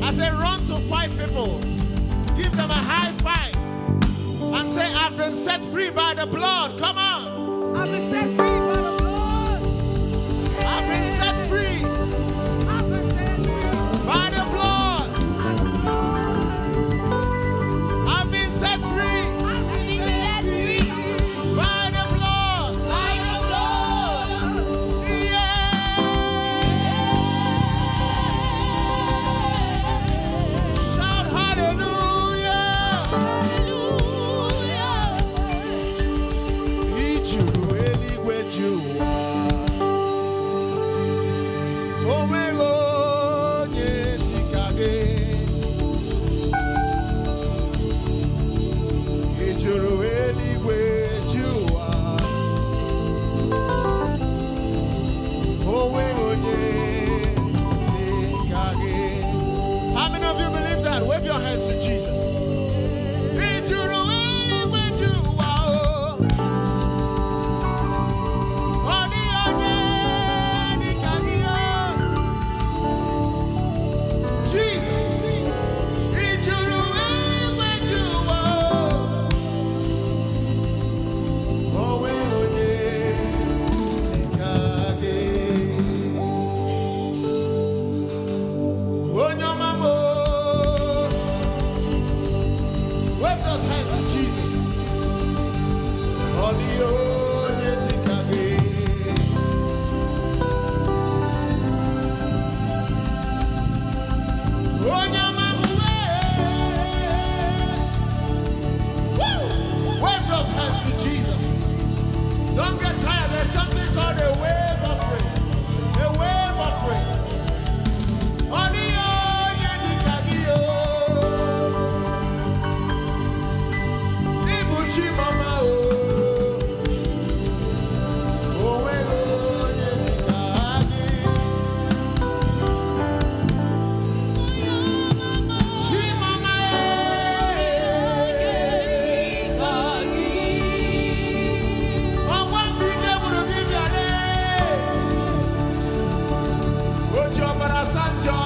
I say run to 5 people. Give them a high five. And say, I've been set free by the blood. Come on. I've been set free by the blood. I've been set free I've been set free by the blood. I've been set free by the blood. Yeah. Shout hallelujah. Ijuru eligwe juwa. Omego onye dikage. Ijuru eligwe juwa. Omego onye dikage. How many of you believe that? Wave your hands to Jesus. Ijuru eligwe juwa. Oni onye dikage. Jesus. Ijuru eligwe juwa. Owe onye dikage. Onyamamo. Wave those hands to Jesus. Oni onye dikage. Onyamamo. Woo! Wave those hands to Jesus. Don't get tired. There's something called a wave offering. A wave offering. Oni onye dikage o. Ibuchi mama o. Owe onye dikage. Chi mama Ọgwa mbike bụrụ dibịa ne. Oji ọbara sanjọ.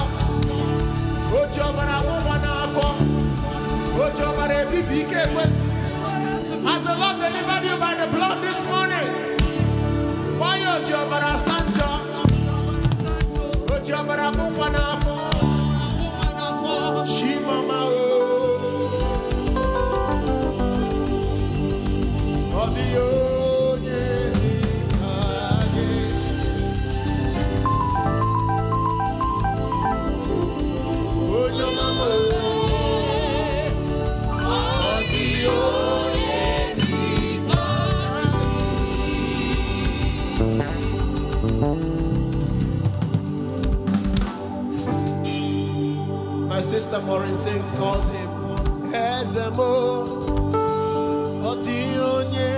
Oji ọbara nwụnwa n'afọ. Oji ọbara ebibi ike ekwesị. Has the Lord delivered you by the blood this morning? Why oji ọbara sanjọ? Oji ọbara nwụnwa n'afọ. Chi mama o. Ọ dị onye dikage. Onye mama o. Ọ dị onye My sister Maureen sings, calls him Ezemo. Ọ dị onye